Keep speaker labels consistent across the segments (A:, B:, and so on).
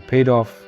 A: paid off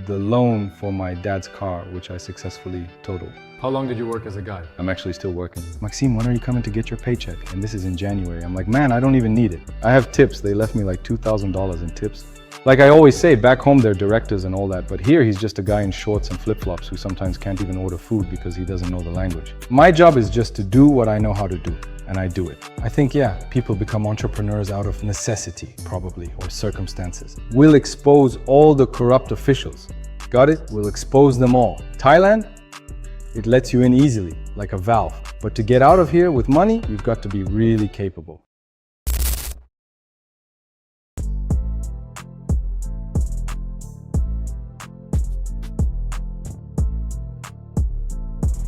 A: the loan for my dad's car, which I successfully totaled.
B: How long did you work as a guide?
A: I'm actually still working. Maxim, when are you coming to get your paycheck? And this is in January. I'm like, man, I don't even need it. I have tips. They left me like $2,000 in tips. Like I always say, back home they're directors and all that, but here he's just a guy in shorts and flip-flops who sometimes can't even order food because he doesn't know the language. My job is just to do what I know how to do, and I do it. I think, yeah, people become entrepreneurs out of necessity, probably, or circumstances. We'll expose all the corrupt officials. Got it? We'll expose them all. Thailand? It lets you in easily, like a valve. But to get out of here with money, you've got to be really capable.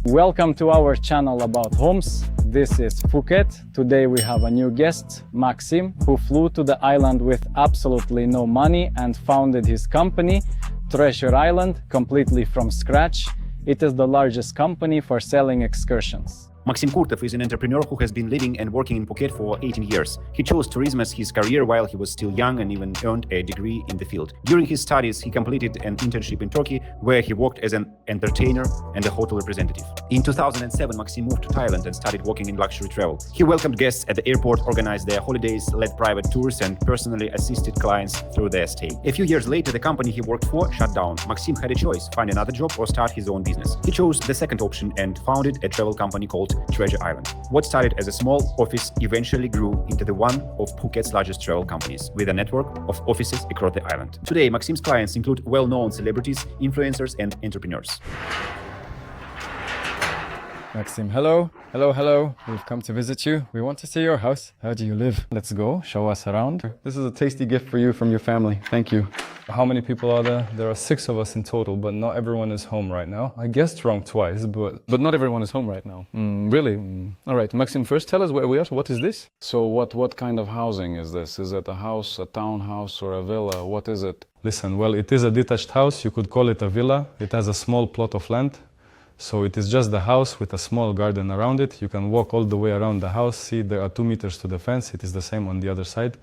C: Welcome to our channel about homes. This is Phuket. Today we have a new guest, Maksim, who flew to the island with absolutely no money and founded his company, Treasure Island, completely from scratch. It is the largest company for selling excursions.
D: Maksim Kurtov is an entrepreneur who has been living and working in Phuket for 18 years. He chose tourism as his career while he was still young and even earned a degree in the field. During his studies, he completed an internship in Turkey, where he worked as an entertainer and a hotel representative. In 2007, Maksim moved to Thailand and started working in luxury travel. He welcomed guests at the airport, organized their holidays, led private tours, and personally assisted clients through their stay. A few years later, the company he worked for shut down. Maksim had a choice: find another job or start his own business. He chose the second option and founded a travel company called Treasure Island. What started as a small office eventually grew into the one of Phuket's largest travel companies, with a network of offices across the island. Today, Maksim's clients include well-known celebrities, influencers, and entrepreneurs.
C: Maksim, hello. Hello. We've come to visit you. We want to see your house. How do you live? Let's go. Show us around.
B: This is a tasty gift for you from your family. Thank you.
A: How many people are there? There are 6 of us in total, but not everyone is home right now. I guessed wrong twice,
B: But not everyone is home right now.
A: Really?
B: All right, Maksim, first tell us where we are. What is this?
E: So what kind of housing is this? Is it a house, a townhouse, or a villa? What is it?
A: Listen, well, it is a detached house. You could call it a villa. It has a small plot of land. So it is just the house with a small garden around it. You can walk all the way around the house. See, there are 2 meters to the fence. It is the same on the other side.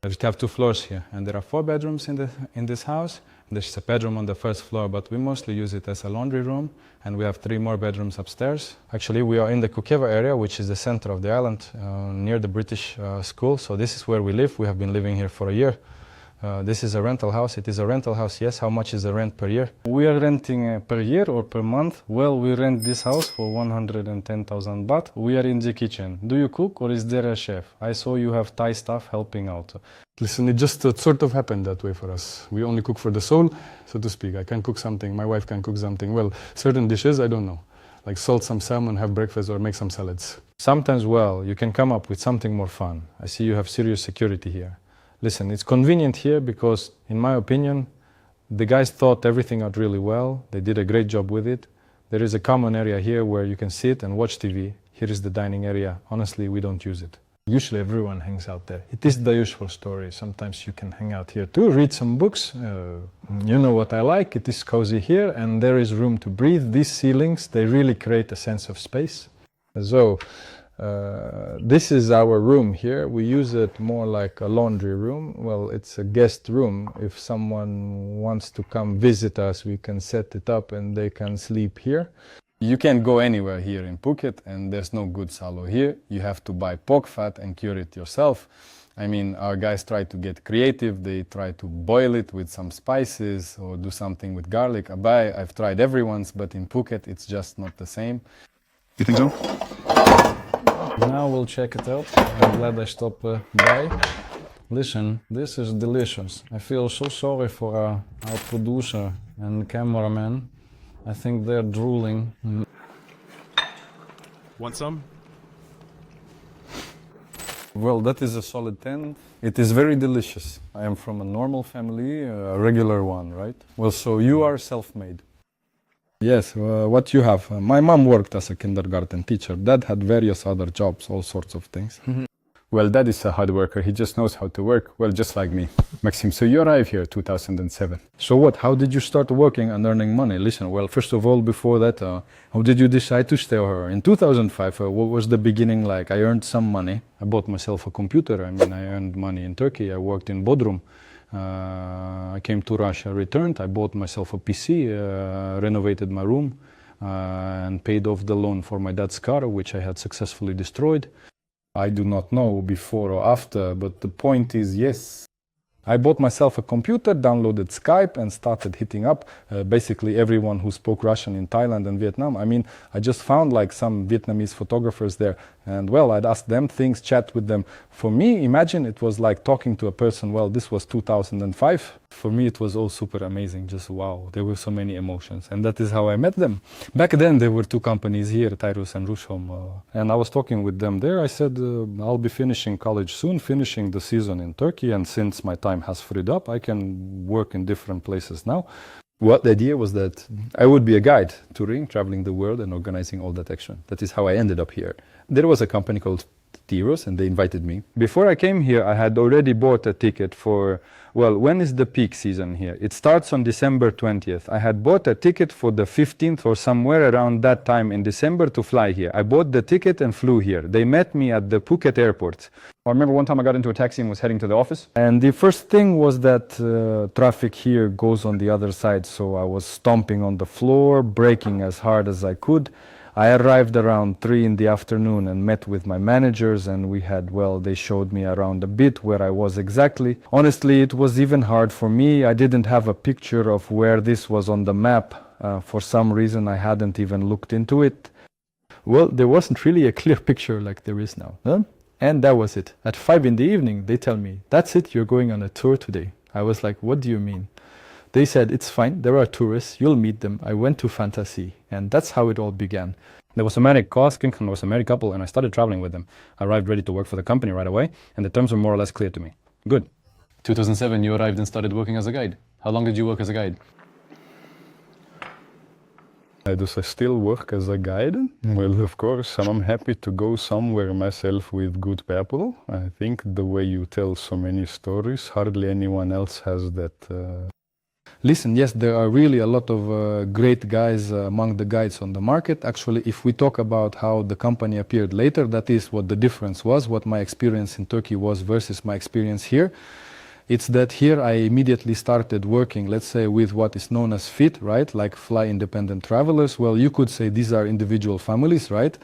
A: We have 2 floors here, and there are 4 bedrooms in this house. There's a bedroom on the first floor, but we mostly use it as a laundry room, and we have 3 more bedrooms upstairs. Actually, we are in the Kukeva area, which is the center of the island, near the British school. So this is where we live. We have been living here for a year. This is a rental house. It is a rental house, yes. How much is the rent per year? We are renting per year or per month. Well, we rent this house for 110,000 baht. We are in the kitchen. Do you cook or is there a chef? I saw you have Thai staff helping out.
B: Listen, it just sort of happened that way for us. We only cook for the soul, so to speak. I can cook something, my wife can cook something. Well, certain dishes, I don't know. Like salt some salmon, have breakfast, or make some salads.
A: Sometimes, well, you can come up with something more fun. I see you have serious security here. Listen, it's convenient here because, in my opinion, the guys thought everything out really well. They did a great job with it. There is a common area here where you can sit and watch TV. Here is the dining area. Honestly, we don't use it.
F: Usually everyone hangs out there. It is the usual story. Sometimes you can hang out here too, read some books. You know what I like, it is cozy here and there is room to breathe. These ceilings, they really create a sense of space. So, this is our room here. We use it more like a laundry room. Well, it's a guest room. If someone wants to come visit us, we can set it up and they can sleep here. You can't go anywhere here in Phuket and there's no good salo here. You have to buy pork fat and cure it yourself. I mean, our guys try to get creative. They try to boil it with some spices or do something with garlic. I've tried everyone's, but in Phuket it's just not the same.
B: You think so?
F: Now we'll check it out. I'm glad I stopped by. Listen, this is delicious. I feel so sorry for our producer and cameraman. I think they're drooling.
B: Want some?
A: Well, that is a solid 10. It is very delicious. I am from a normal family, a regular one, right? Well, so you are self-made. Yes, what you have. My mom worked as a kindergarten teacher. Dad had various other jobs, all sorts of things.
G: Well, Dad is a hard worker. He just knows how to work. Well, just like me. Maxim, so you arrived here 2007.
A: So what? How did you start working and earning money? Listen, well, first of all, before that, how did you decide to stay here? In 2005, what was the beginning like? I earned some money. I bought myself a computer. I mean, I earned money in Turkey. I worked in Bodrum.
B: I came to Russia, returned, I bought myself a PC, renovated my room, and paid off the loan for my dad's car, which I had successfully destroyed. I do not know before or after, but the point is, yes, I bought myself a computer, downloaded Skype, and started hitting up basically everyone who spoke Russian in Thailand and Vietnam. I mean, I just found like some Vietnamese photographers there, and well, I'd ask them things, chat with them. For me, imagine it was like talking to a person. Well, this was 2005. For me, it was all super amazing. Just wow, there were so many emotions, and that is how I met them. Back then, there were two companies here, Tyrus and Rushom, and I was talking with them there. I said, I'll be finishing college soon, finishing the season in Turkey, and since my time has freed up, I can work in different places now. Well, the idea was that I would be a guide, touring, traveling the world, and organizing all that action. That is how I ended up here. There was a company called Tyros, and they invited me. Before I came here, I had already bought a ticket for, well, when is the peak season here? It starts on December 20th. I had bought a ticket for the 15th or somewhere around that time in December to fly here. I bought the ticket and flew here. They met me at the Phuket airport. I remember one time I got into a taxi and was heading to the office. And the first thing was that traffic here goes on the other side. So I was stomping on the floor, braking as hard as I could. I arrived around 3 in the afternoon and met with my managers, and we had, well, they showed me around a bit where I was exactly. Honestly, it was even hard for me. I didn't have a picture of where this was on the map. For some reason, I hadn't even looked into it. Well, there wasn't really a clear picture like there is now. Huh? And that was it. At 5 in the evening, they tell me, that's it, you're going on a tour today. I was like, what do you mean? They said, it's fine, there are tourists, you'll meet them. I went to Fantasy, and that's how it all began.
H: There was a married and there was a married couple, and I started traveling with them. I arrived ready to work for the company right away, and the terms were more or less clear to me. Good.
E: 2007, you arrived and started working as a guide. How long did you work as a guide?
B: Do I still work as a guide? Well, of course, I'm happy to go somewhere myself with good people. I think the way you tell so many stories, hardly anyone else has that. Listen, yes, there are really a lot of great guys among the guides on the market. Actually, if we talk about how the company appeared later, that is what the difference was, what my experience in Turkey was versus my experience here. It's that here I immediately started working, let's say, with what is known as FIT, right? Like fly independent travelers. Well, you could say these are individual families, right?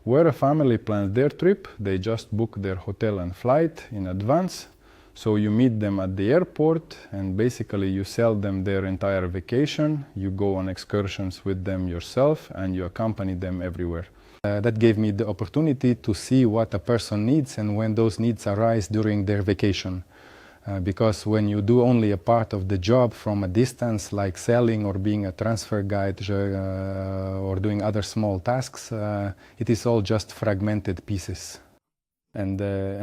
B: Where a family plans their trip, they just book their hotel and flight in advance. So you meet them at the airport and basically you sell them their entire vacation. You go on excursions with them yourself and you accompany them everywhere. That gave me the opportunity to see what a person needs and when those needs arise during their vacation. Because when you do only a part of the job from a distance, like selling or being a transfer guide or doing other small tasks, it is all just fragmented pieces. And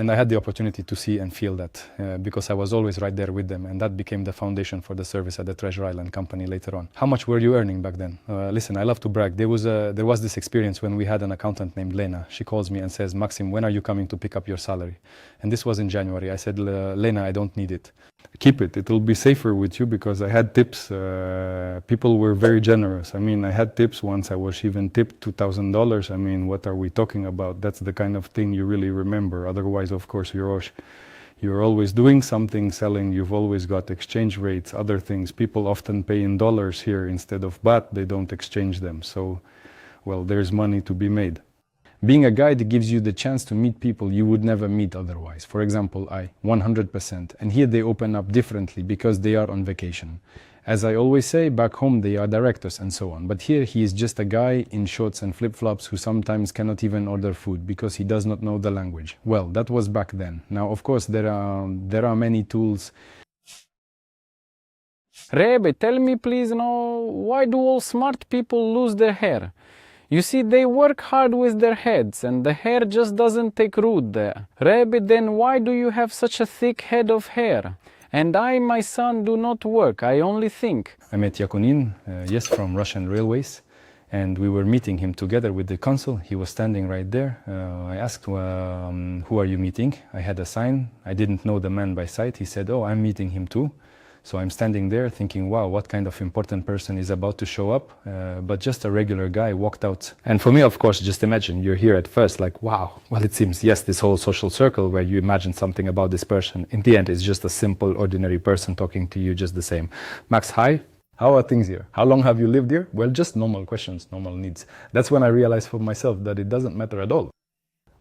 B: I had the opportunity to see and feel that because I was always right there with them, and that became the foundation for the service at the Treasure Island company later on. How much were you earning back then? Listen, I love to brag. There was this experience when we had an accountant named Lena. She calls me and says, Maxim, when are you coming to pick up your salary? And this was in January. I said, Lena, I don't need it. Keep it. It will be safer with you because I had tips. People were very generous. I mean, I had tips once. I was even tipped $2,000. I mean, what are we talking about? That's the kind of thing you really remember. Otherwise, of course, you're always doing something, selling. You've always got exchange rates, other things. People often pay in dollars here instead of baht. They don't exchange them. So, well, there's money to be made. Being a guide gives you the chance to meet people you would never meet otherwise. For example, 100%. And here they open up differently because they are on vacation. As I always say, back home they are directors and so on. But here he is just a guy in shorts and flip-flops who sometimes cannot even order food because he does not know the language. Well, that was back then. Now, of course, there are many tools.
C: Rebe, tell me please now, why do all smart people lose their hair? You see, they work hard with their heads and the hair just doesn't take root there. Rebbe, then why do you have such a thick head of hair? And I, my son, do not work, I only think.
B: I met Yakunin, yes, from Russian Railways, and we were meeting him together with the consul. He was standing right there. I asked, who are you meeting? I had a sign. I didn't know the man by sight. He said, oh, I'm meeting him too.
H: So I'm standing there thinking, wow, what kind of important person is about to show up? But just a regular guy walked out. And for me, of course, just imagine you're here at first like, wow, well, it seems, yes, this whole social circle where you imagine something about this person. In the end, it's just a simple, ordinary person talking to you just the same. Max, hi. How are things here? How long have you lived here? Well, just normal questions, normal needs. That's when I realized for myself that it doesn't matter at all.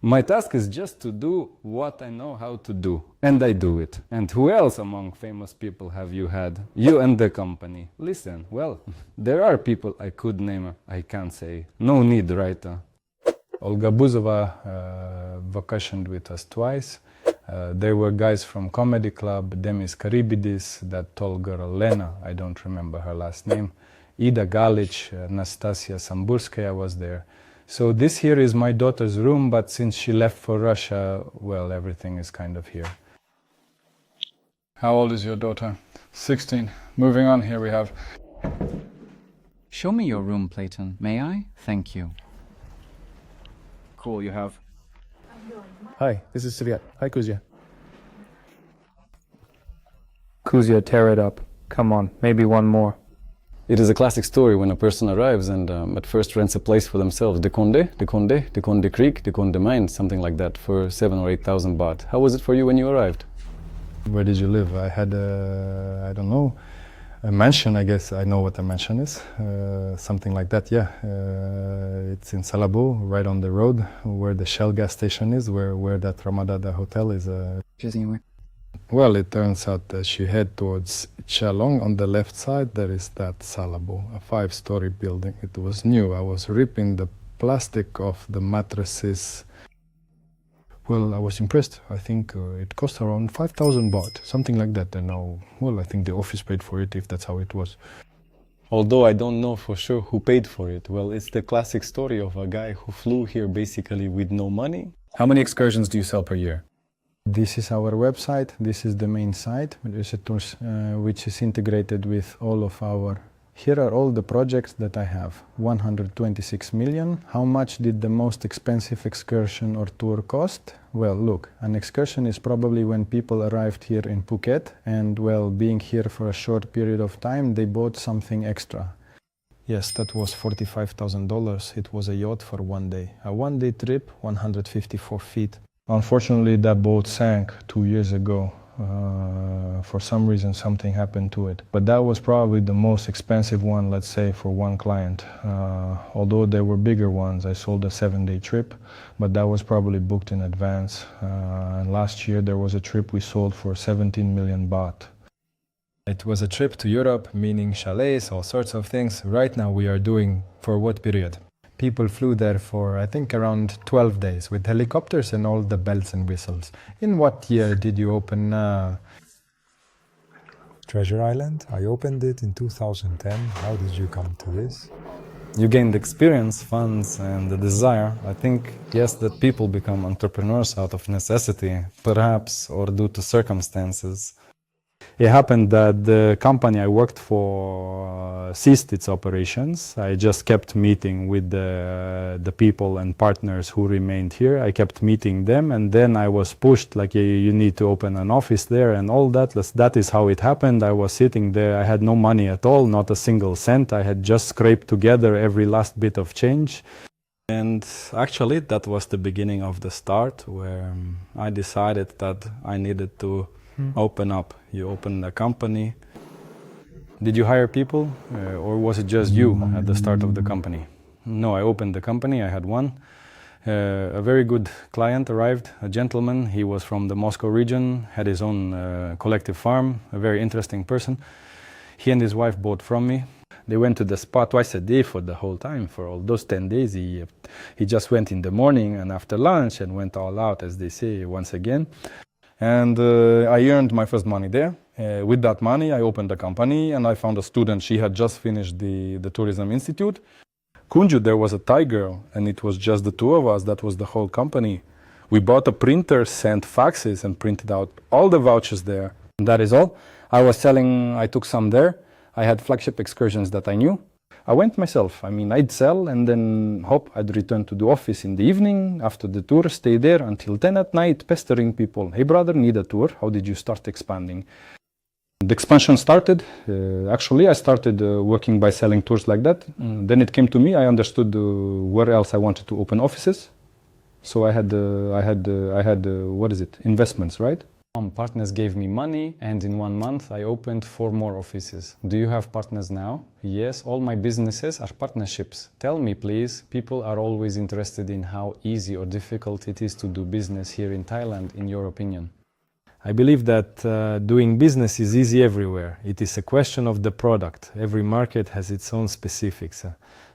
H: My task is just to do what I know how to do, and I do it. And who else among famous people have you had? You and the company. Listen, well, there are people I could name, I can't say. No need, right?
A: Olga Buzova vacationed with us twice. There were guys from Comedy Club, Demis Karibidis, that tall girl Lena, I don't remember her last name, Ida Galic, Nastasia Samburskaya was there. So this here is my daughter's room, but since she left for Russia, well, everything is kind of here.
E: How old is your daughter? 16. Moving on, here we have...
I: Show me your room, Platon. May I? Thank you.
C: Cool, you have.
J: Hi, this is Svyat. Hi, Kuzya.
C: Kuzya, tear it up. Come on, maybe one more.
K: It is a classic story when a person arrives and at first rents a place for themselves, the Conde Creek, the Conde Mine, something like that, for 7,000 or 8,000 baht. How was it for you when you arrived?
A: Where did you live? I had I don't know, a mansion, I guess. I know what a mansion is. Something like that, yeah. It's in Salabo, right on the road, where the Shell gas station is, where that Ramadada hotel is. Well, it turns out that you head towards Chalong. On the left side, there is that Salabo, a 5-story building. It was new. I was ripping the plastic off the mattresses. Well, I was impressed. I think it cost around 5,000 baht, something like that. And now, well, I think the office paid for it, if that's how it was.
K: Although I don't know for sure who paid for it. Well, it's the classic story of a guy who flew here basically with no money.
H: How many excursions do you sell per year?
A: This is our website. This is the main site, which is integrated with all of our... Here are all the projects that I have. 126 million. How much did the most expensive excursion or tour cost? Well, look, an excursion is probably when people arrived here in Phuket and, well, being here for a short period of time, they bought something extra. Yes, that was $45,000. It was a yacht for one day. A one-day trip, 154 feet. Unfortunately, that boat sank 2 years ago. For some reason, something happened to it. But that was probably the most expensive one, let's say, for one client. Although there were bigger ones, I sold a 7-day trip, but that was probably booked in advance. And last year, there was a trip we sold for 17 million baht.
F: It was a trip to Europe, meaning chalets, all sorts of things. Right now, we are doing for what period? People flew there for, I think, around 12 days with helicopters and all the bells and whistles. In what year did you open?
L: Treasure Island. I opened it in 2010. How did you come to this?
K: You gained experience, funds, and the desire. I think, yes, that people become entrepreneurs out of necessity, perhaps, or due to circumstances. It happened that the company I worked for ceased its operations. I just kept meeting with the people and partners who remained here. I kept meeting them, and then I was pushed, like, you need to open an office there and all that. That is how it happened. I was sitting there. I had no money at all, not a single cent. I had just scraped together every last bit of change. And actually, that was the beginning of the start, where I decided that I needed to open up. You open a company. Did you hire people or was it just you at the start of the company? No, I opened the company. I had one. A very good client arrived, a gentleman. He was from the Moscow region, had his own collective farm, a very interesting person. He and his wife bought from me. They went to the spa twice a day for the whole time. For all those 10 days, he just went in the morning and after lunch and went all out, as they say, once again. And I earned my first money there. With that money, I opened a company and I found a student. She had just finished the Tourism Institute. Kunju, there was a Thai girl, and it was just the two of us. That was the whole company. We bought a printer, sent faxes, and printed out all the vouchers there. And that is all. I took some there. I had flagship excursions that I knew. I went myself. I mean, I'd sell and then I'd return to the office in the evening after the tour, stay there until 10 at night, pestering people. Hey brother, need a tour? How did you start expanding?
G: The expansion started. Actually, I started working by selling tours like that. Then it came to me. I understood where else I wanted to open offices. So I had what is it? Investments, right?
C: Partners gave me money, and in 1 month I opened 4 more offices. Do you have partners now? Yes, all my businesses are partnerships. Tell me, please. People are always interested in how easy or difficult it is to do business here in Thailand, in your opinion.
F: I believe that doing business is easy everywhere. It is a question of the product. Every market has its own specifics.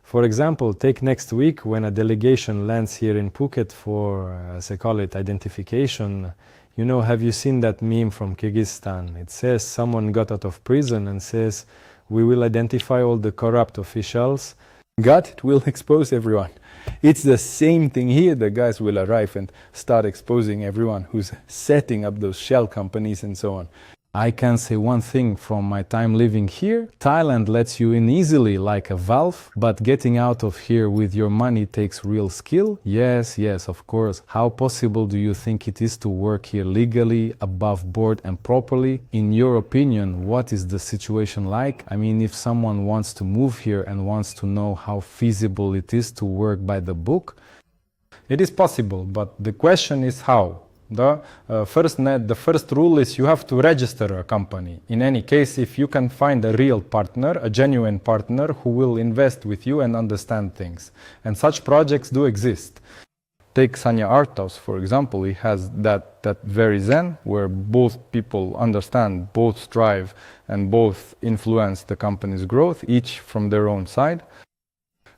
F: For example, take next week when a delegation lands here in Phuket for, as I call it, identification. You know, have you seen that meme from Kyrgyzstan? It says someone got out of prison and says, we will identify all the corrupt officials. God, it will expose everyone. It's the same thing here. The guys will arrive and start exposing everyone who's setting up those shell companies and so on. I can say one thing from my time living here. Thailand lets you in easily like a valve, but getting out of here with your money takes real skill. Yes, of course. How possible do you think it is to work here legally, above board and properly? In your opinion, what is the situation like? I mean, if someone wants to move here and wants to know how feasible it is to work by the book, it is possible, but the question is how? The first rule is you have to register a company. In any case, if you can find a real partner, a genuine partner who will invest with you and understand things. And such projects do exist. Take Sanya Art House, for example. He has that very zen where both people understand, both strive, and both influence the company's growth, each from their own side.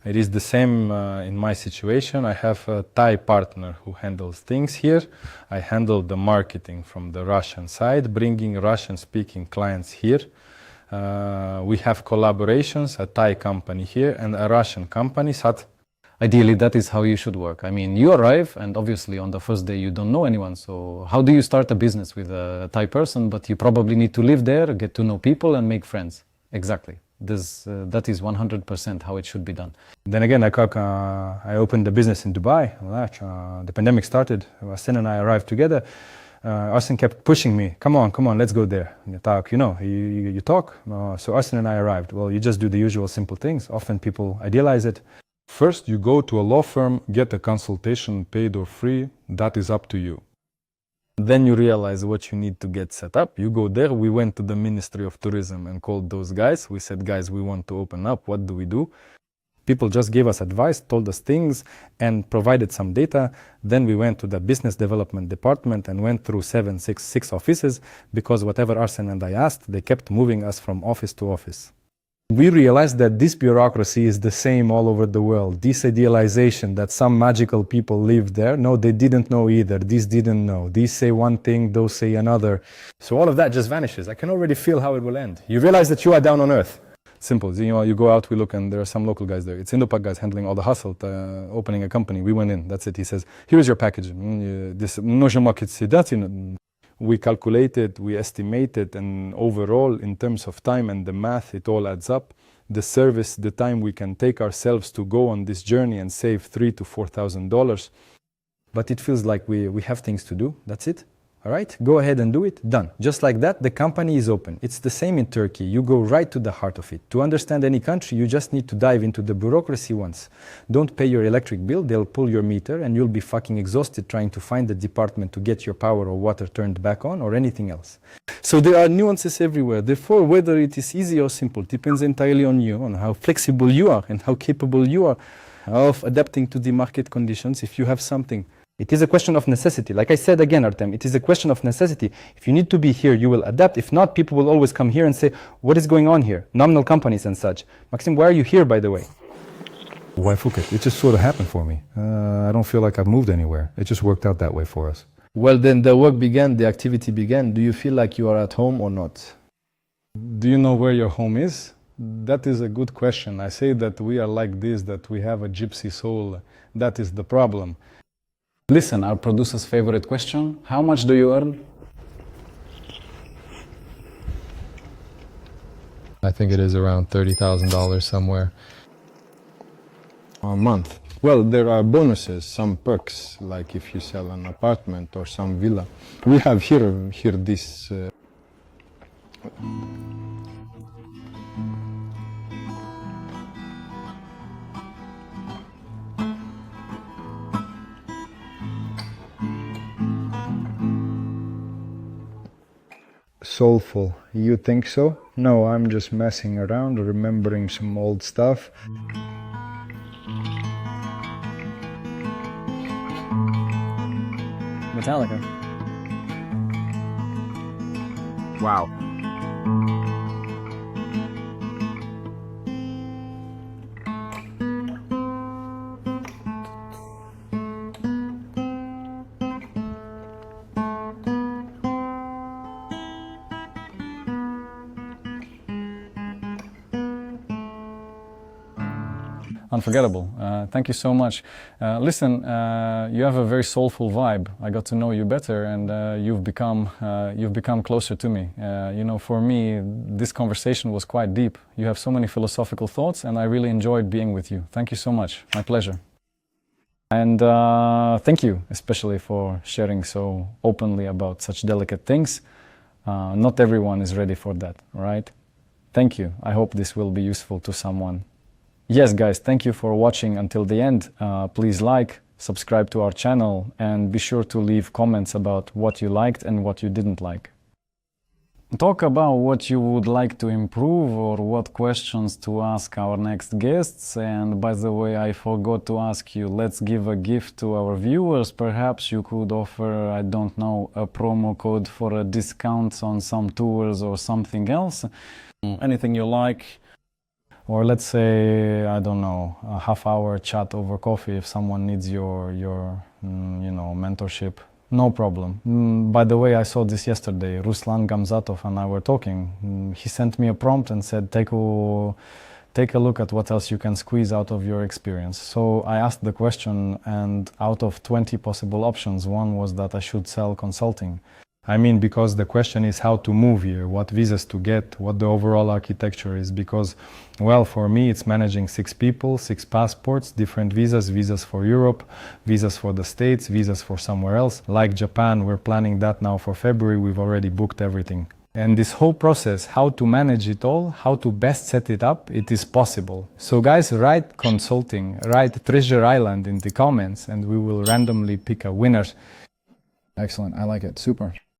F: It is the same in my situation. I have a Thai partner who handles things here. I handle the marketing from the Russian side, bringing Russian-speaking clients here. We have collaborations, a Thai company here and a Russian company.
I: Ideally, that is how you should work. I mean, you arrive, and obviously on the first day you don't know anyone. So how do you start a business with a Thai person? But you probably need to live there, get to know people, and make friends. Exactly. That is 100% how it should be done.
F: Then again, I opened the business in Dubai. The pandemic started. Arsen and I arrived together. Arsen kept pushing me. Come on, let's go there. You talk, you talk. So Arsen and I arrived. Well, you just do the usual simple things. Often people idealize it.
B: First, you go to a law firm, get a consultation, paid or free. That is up to you.
F: Then you realize what you need to get set up. You go there. We went to the Ministry of Tourism and called those guys. We said, guys, we want to open up. What do we do? People just gave us advice, told us things, and provided some data. Then we went to the business development department and went through six offices, because whatever Arsen and I asked, they kept moving us from office to office. We realized that this bureaucracy is the same all over the world. This idealization that some magical people live there, no, they didn't know either. These didn't know. These say one thing, those say another. So all of that just vanishes. I can already feel how it will end. You realize that you are down on earth. Simple. You go out, we look, and there are some local guys there. It's Indo-Pak guys handling all the hustle, opening a company. We went in. That's it. He says, here's your package. We calculated, we estimated, and overall, in terms of time and the math, it all adds up. The service, the time we can take ourselves to go on this journey and save $3,000 to $4,000. But it feels like we have things to do. That's it. All right, go ahead and do it. Done. Just like that, the company is open. It's the same in Turkey. You go right to the heart of it. To understand any country, you just need to dive into the bureaucracy once. Don't pay your electric bill, they'll pull your meter, and you'll be fucking exhausted trying to find the department to get your power or water turned back on or anything else. So there are nuances everywhere. Therefore, whether it is easy or simple depends entirely on you, on how flexible you are and how capable you are of adapting to the market conditions. If you have something, it is a question of necessity. Like I said again, Artem, it is a question of necessity. If you need to be here, you will adapt. If not, people will always come here and say, what is going on here? Nominal companies and such. Maxim, why are you here, by the way?
B: Why Phuket? It just sort of happened for me. I don't feel like I've moved anywhere. It just worked out that way for us.
F: Well, then the work began, the activity began. Do you feel like you are at home or not?
A: Do you know where your home is? That is a good question. I say that we are like this, that we have a gypsy soul. That is the problem.
I: Listen, our producer's favorite question. How much do you earn?
M: I think it is around $30,000 somewhere.
F: A month. Well, there are bonuses, some perks, like if you sell an apartment or some villa. We have here this soulful. You think so? No, I'm just messing around, remembering some old stuff.
C: Metallica.
D: Wow.
C: Unforgettable. Thank you so much. Listen, you have a very soulful vibe. I got to know you better, and you've become closer to me. You know, for me, this conversation was quite deep. You have so many philosophical thoughts, and I really enjoyed being with you. Thank you so much. My pleasure. And thank you, especially for sharing so openly about such delicate things. Not everyone is ready for that, right? Thank you. I hope this will be useful to someone. Yes, guys, thank you for watching until the end. Please like, subscribe to our channel, and be sure to leave comments about what you liked and what you didn't like. Talk about what you would like to improve or what questions to ask our next guests. And by the way, I forgot to ask you, let's give a gift to our viewers. Perhaps you could offer, I don't know, a promo code for a discount on some tours or something else. Anything you like. Or let's say, I don't know, a half-hour chat over coffee if someone needs your you know, mentorship. No problem. By the way, I saw this yesterday. Ruslan Gamzatov and I were talking. He sent me a prompt and said, take a look at what else you can squeeze out of your experience. So I asked the question, and out of 20 possible options, one was that I should sell consulting. I mean, because the question is how to move here, what visas to get, what the overall architecture is. Because, well, for me, it's managing 6 people, 6 passports, different visas, visas for Europe, visas for the States, visas for somewhere else. Like Japan, we're planning that now for February. We've already booked everything. And this whole process, how to manage it all, how to best set it up, it is possible. So guys, write consulting, write Treasure Island in the comments, and we will randomly pick a winner.
N: Excellent. I like it. Super.